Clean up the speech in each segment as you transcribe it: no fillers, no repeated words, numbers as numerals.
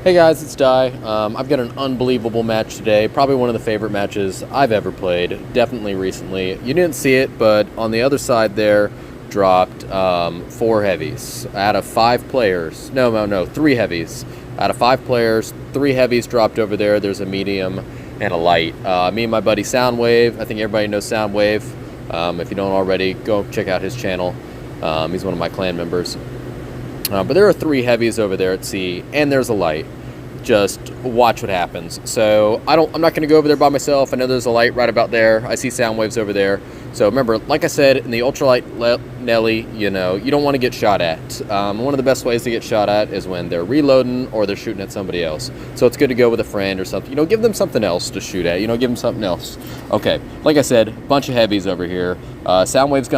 Hey guys, it's Di. I've got an unbelievable match today. Probably one of the favorite matches I've ever played. Definitely recently. You didn't see it, but on the other side there dropped four heavies out of five players. No, three heavies. Out of five players, three heavies dropped over there. There's a medium and a light. Me and my buddy Soundwave. I think everybody knows Soundwave. If you don't already, go check out his channel. He's one of my clan members. But there are three heavies over there at sea, and there's a light. Just watch what happens. So I'm not going to go over there by myself. I know there's a light right about there. I see sound waves over there. So remember, like I said, in the ultralight Nelly, you don't want to get shot at. One of the best ways to get shot at is when they're reloading or they're shooting at somebody else. So it's good to go with a friend or something. Give them something else to shoot at. Give them something else. Okay, like I said, bunch of heavies over here. Soundwave's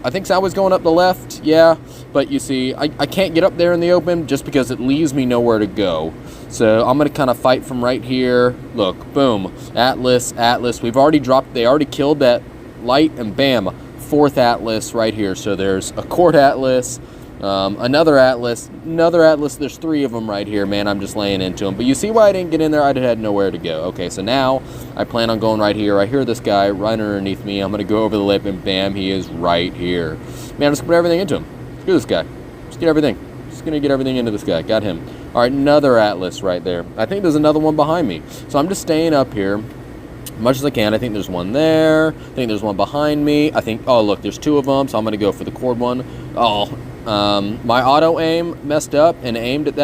I think Soundwave's going up the left, yeah. But you see, I can't get up there in the open just because it leaves me nowhere to go. So I'm going to kind of fight from right here. Look, boom, Atlas. We've already dropped, they already killed that light, and bam, fourth Atlas right here. So there's a Court Atlas, another Atlas. There's three of them right here, man. I'm just laying into them. But you see why I didn't get in there? I had nowhere to go. Okay, so now I plan on going right here. I hear this guy right underneath me. I'm going to go over the lip, and bam, he is right here. Man, let's put everything into him. Screw this guy. Just get everything. Just going to get everything into this guy. Got him. All right, another Atlas right there. I think there's another one behind me. So I'm just staying up here as much as I can. I think there's one there. I think there's one behind me. Oh, look, there's two of them, so I'm going to go for the cord one. Oh, my auto aim messed up and aimed at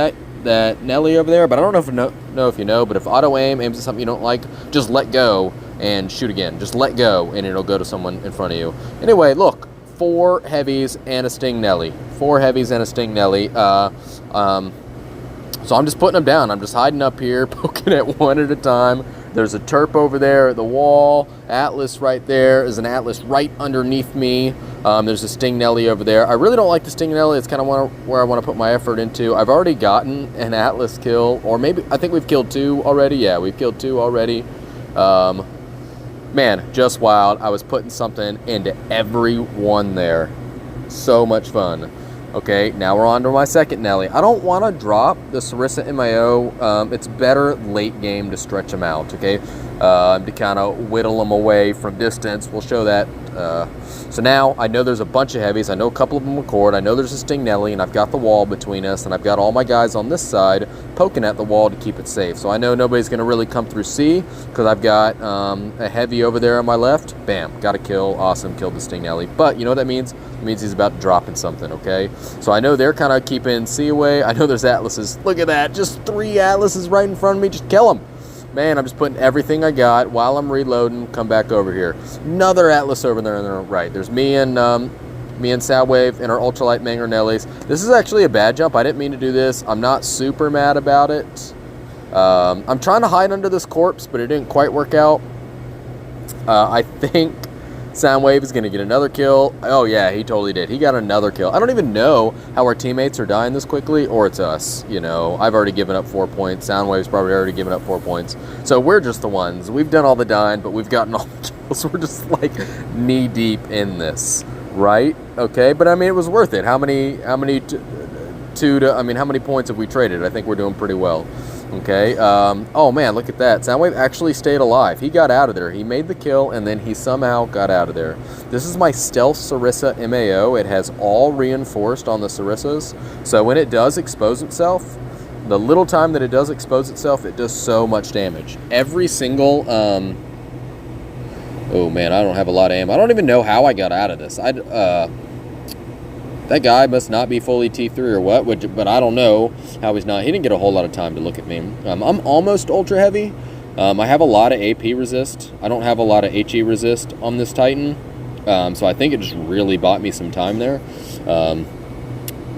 that Nelly over there, but I don't know if you know, but if auto aim aims at something you don't like, just let go and shoot again. Just let go, and it'll go to someone in front of you. Anyway, look, four heavies and a Sting Nelly. Four heavies and a Sting Nelly. So I'm just putting them down. I'm just hiding up here, poking at one at a time. There's a Terp over there at the wall. Atlas right there. There's an Atlas right underneath me. There's a Sting Nelly over there. I really don't like the Sting Nelly. It's kind of where I want to put my effort into. I've already gotten an Atlas kill, or maybe, I think we've killed two already. Yeah, we've killed two already. Man, just wild. I was putting something into every one there. So much fun. Okay, now we're on to my second Nelly. I don't want to drop the Sarissa MAO. It's better late game to stretch them out, okay? To kind of whittle them away from distance. We'll show that. So now I know there's a bunch of heavies. I know a couple of them with cord. I know there's a Sting Nelly, and I've got the wall between us, and I've got all my guys on this side poking at the wall to keep it safe. So I know nobody's going to really come through C because I've got a heavy over there on my left. Bam, got a kill. Awesome, killed the Sting Nelly. But you know what that means? It means he's about to drop in something, okay? So I know they're kind of keeping C away. I know there's Atlases. Look at that. Just three Atlases right in front of me. Just kill them. Man, I'm just putting everything I got while I'm reloading. Come back over here. Another Atlas over there on the right. There's me and Soundwave and our ultralight Manger Nellies. This is actually a bad jump. I didn't mean to do this. I'm not super mad about it. I'm trying to hide under this corpse, but it didn't quite work out. I think Soundwave is going to get another kill. Oh, yeah, he totally did. He got another kill. I don't even know how our teammates are dying this quickly, or it's us. I've already given up 4 points. Soundwave's probably already given up 4 points. So we're just the ones. We've done all the dying, but we've gotten all the kills. We're just, like, knee-deep in this, right? Okay, but, I mean, it was worth it. How many points have we traded? I think we're doing pretty well. Okay, oh man, look at that. Soundwave actually stayed alive. He got out of there. He made the kill, and then he somehow got out of there. This is my Stealth Sarissa MAO. It has all reinforced on the Sarissas. So when it does expose itself, the little time that it does expose itself, it does so much damage. Every single, oh man, I don't have a lot of ammo. I don't even know how I got out of this. That guy must not be fully T3 or what, but I don't know how he's not. He didn't get a whole lot of time to look at me. I'm almost ultra heavy. I have a lot of AP resist. I don't have a lot of HE resist on this Titan. So I think it just really bought me some time there.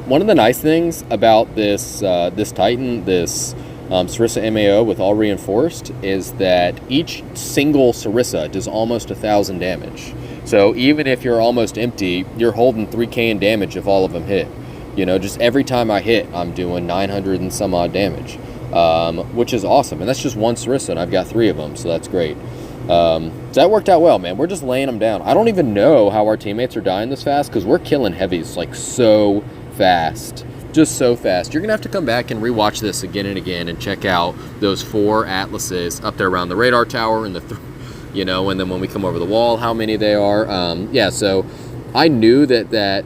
One of the nice things about this Titan, this Sarissa MAO with all reinforced, is that each single Sarissa does almost 1,000 damage. So even if you're almost empty, you're holding 3k in damage if all of them hit. Just every time I hit, I'm doing 900 and some odd damage, which is awesome. And that's just one Sarissa, and I've got 3 of them, so that's great. So that worked out well, man. We're just laying them down. I don't even know how our teammates are dying this fast because we're killing heavies like so fast. just so fast. You're going to have to come back and rewatch this again and again and check out those 4 atlases up there around the radar tower and and then when we come over the wall, how many they are. Yeah, so I knew that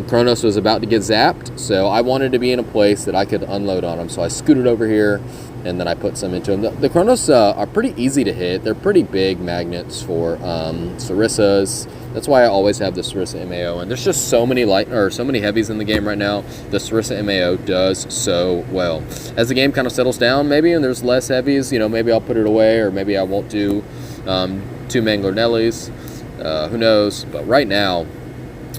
Kronos was about to get zapped, so I wanted to be in a place that I could unload on him. So I scooted over here, and then I put some into him. The Kronos are pretty easy to hit. They're pretty big magnets for Sarissas. That's why I always have the Sarissa MAO. And there's just so many so many heavies in the game right now. The Sarissa MAO does so well. As the game kind of settles down, maybe, and there's less heavies, maybe I'll put it away, or maybe I won't do 2 Mangler Nellies. Who knows? But right now,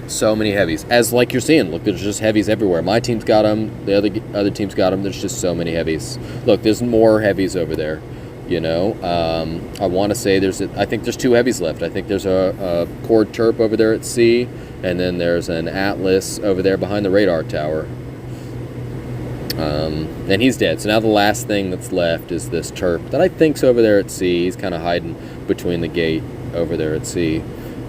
so many heavies. As like you're seeing, look, there's just heavies everywhere. My team's got them. The other team's got them. There's just so many heavies. Look, there's more heavies over there. I want to say I think there's 2 heavies left. I think there's a Cord Terp over there at C, and then there's an Atlas over there behind the radar tower. And he's dead. So now the last thing that's left is this Terp that I think's over there at C. He's kind of hiding between the gate over there at C.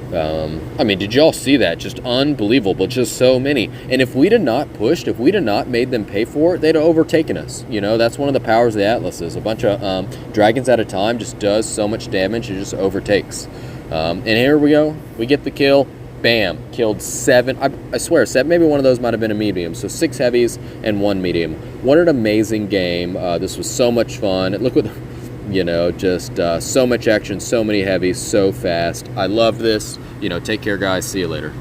Did y'all see that? Just unbelievable. Just so many. And if we'd have not pushed, if we'd have not made them pay for it, they'd have overtaken us. That's one of the powers of the Atlases. A bunch of dragons at a time just does so much damage, it just overtakes. And here we go. We get the kill. Bam. Killed 7. I swear, 7. Maybe one of those might have been a medium. So 6 heavies and 1 medium. What an amazing game. This was so much fun. Look what... just so much action, so many heavies, so fast. I love this. Take care, guys. See you later.